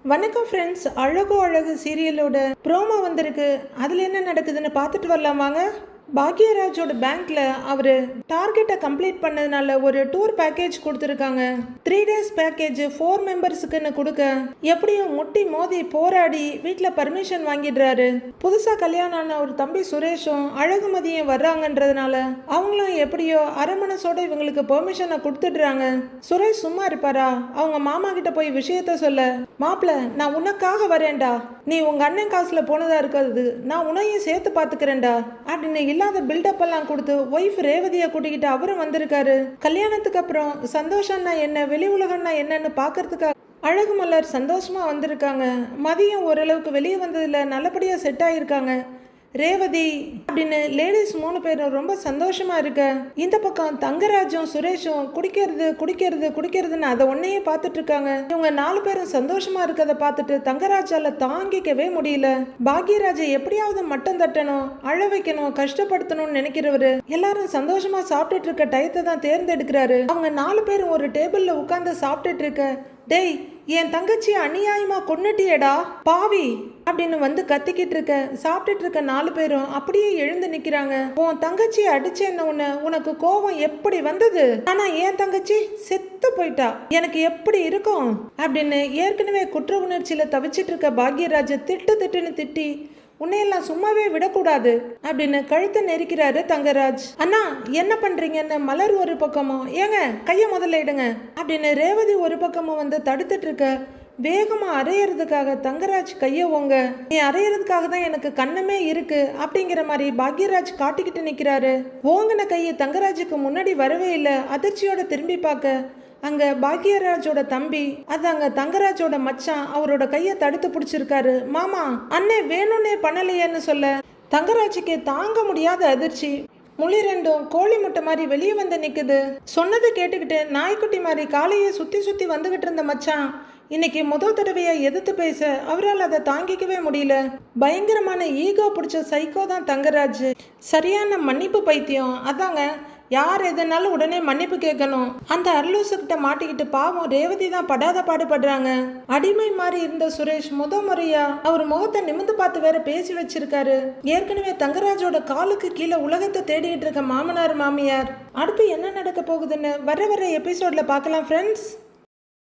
வணக்கம் ஃப்ரெண்ட்ஸ். அழகோ அழகு சீரியலோட ப்ரோமோ வந்திருக்கு. அதில் என்ன நடக்குதுன்னு பார்த்துட்டு வரலாம் வாங்க. பாக்யராஜோட பேங்க்ல அவர் டார்கெட்டை கம்ப்ளீட் பண்ணதுனால ஒரு டூர் பேக்கேஜ் கொடுத்துருக்காங்க. 3 days பேக்கேஜ் 4 மெம்பர்ஸுக்குன்னு கொடுக்க எப்படியும் முட்டி மோதி போராடி வீட்டில் பர்மிஷன் வாங்கிடுறாரு. புதுசாக கல்யாணம் ஆன ஒரு தம்பி சுரேஷும் அழகுமதியும் வர்றாங்கன்றதுனால அவங்களும் எப்படியோ அரமனசோட இவங்களுக்கு பெர்மிஷனை கொடுத்துடுறாங்க. சுரேஷ் சும்மா இருப்பாரா? அவங்க மாமா கிட்ட போய் விஷயத்த சொல்ல, மாப்பிள்ள நான் உனக்காக வரேன்டா, நீ உங்க அண்ணன் காசுல போனதா இருக்காது, நான் உன்னையும் சேர்த்து பார்த்துக்கிறேன்டா அப்படின்னு இல்லாத பில்டப் எல்லாம் கொடுத்து ஒய்ஃப் ரேவதியை கூட்டிக்கிட்டு அவரும் வந்திருக்காரு. கல்யாணத்துக்கு அப்புறம் சந்தோஷம்னா என்ன, வெளி உலகம்னா என்னன்னு பார்க்கறதுக்காக அழகு மலர் சந்தோஷமா வந்திருக்காங்க. மதியம் ஓரளவுக்கு வெளியே வந்ததுல நல்லபடியா செட் ஆயிருக்காங்க. ரேவதி அப்படின்னு லேடிஸ் 3 பேரும் ரொம்ப சந்தோஷமா இருக்க, இந்த பக்கம் தங்கராஜும் சுரேஷும் குடிக்கிறதுன்னு அதை ஒன்னையே பார்த்துட்டு இருக்காங்க. இவங்க 4 பேரும் சந்தோஷமா இருக்கதை பார்த்துட்டு தங்கராஜால தாங்கிக்கவே முடியல. பாக்யராஜை எப்படியாவது மட்டம் தட்டணும், அழ வைக்கணும், கஷ்டப்படுத்தணும்னு நினைக்கிறவரு எல்லாரும் சந்தோஷமா சாப்பிட்டுட்டு இருக்க டயத்தை தான் தேர்ந்தெடுக்கிறாரு. அவங்க 4 பேரும் ஒரு டேபிள்ல உட்கார்ந்து சாப்பிட்டுட்டு இருக்க, டேய் என் தங்கச்சி அநியாயமா கொன்னுட்டியடா பாவி அப்படின்னு வந்து கத்திக்கிட்டு இருக்க, சாப்பிட்டுட்டு இருக்க 4 பேரும் அப்படியே எழுந்து நிக்கிறாங்க. உன் தங்கச்சி அடிச்சேன்ன உனக்கு கோபம் எப்படி வந்தது? ஆனா என் தங்கச்சி செத்து போயிட்டா, எனக்கு எப்படி இருக்கும் அப்படின்னு ஏற்கனவே குற்ற உணர்ச்சியில தவிச்சிட்டு இருக்க பாக்யராஜ திட்டுன்னு திட்டி, உன்னையெல்லாம் சும்மாவே விடக்கூடாது அப்படின்னு கழுத்தை நெரிக்கிறாரு தங்கராஜ். அண்ணா என்ன பண்றீங்கன்னு மலர் ஒரு பக்கமும், ஏங்க கைய முதல்ல இடுங்க அப்படின்னு ரேவதி ஒரு பக்கமும் வந்து தடுத்துட்டு இருக்க, வேகமா அரையறதுக்காக தங்கராஜ் கைய ஓங்க, நீ அரையறதுக்காக தான் எனக்கு கண்ணமே இருக்கு அப்படிங்கிற மாதிரி பாக்யராஜ் காட்டிக்கிட்டு நிக்கிறாரு. ஓங்கின கையை தங்கராஜுக்கு முன்னாடி வரவே இல்லை. அதிர்ச்சியோட திரும்பி பார்க்க அங்க பாக்யராஜோட தம்பி, அது அங்க தங்கராஜோட மச்சான், அவரோட கையை தடுத்து பிடிச்சிருக்காரு. மாமா அண்ணே வேணும்னே பண்ணலையேன்னு சொல்ல தங்கராஜுக்கு தாங்க முடியாத அதிர்ச்சி. முழி ரெண்டும் கோழி முட்டை மாதிரி வெளியே வந்து நிக்குது. சொன்னதை கேட்டுக்கிட்டு நாய்க்குட்டி மாதிரி காலையை சுத்தி வந்துகிட்டு இருந்த மச்சான் இன்னைக்கு முதல் தடவையா எதிர்த்து பேச அவரால் அதை தாங்கிக்கவே முடியல. பயங்கரமான ஈகோ பிடிச்ச சைக்கோ தான் தங்கராஜ். சரியான மன்னிப்பு பைத்தியம். அதாங்க யார் எதுனாலும் உடனே மன்னிப்பு கேட்கணும். அந்த அர்லூசுக்கிட்ட மாட்டிக்கிட்டு பாவம் ரேவதி தான் படாத பாடுபடுறாங்க. அடிமை மாதிரி இருந்த சுரேஷ் முறையா அவர் முகத்தை நிமிந்து பார்த்து வேற பேசி வச்சிருக்காரு. ஏற்கனவே தங்கராஜோட காலுக்கு கீழே உலகத்தை தேடிட்டு இருக்க மாமனார் மாமியார். அடுத்து என்ன நடக்க போகுதுன்னு வர எபிசோட்ல பார்க்கலாம் ஃப்ரெண்ட்ஸ்.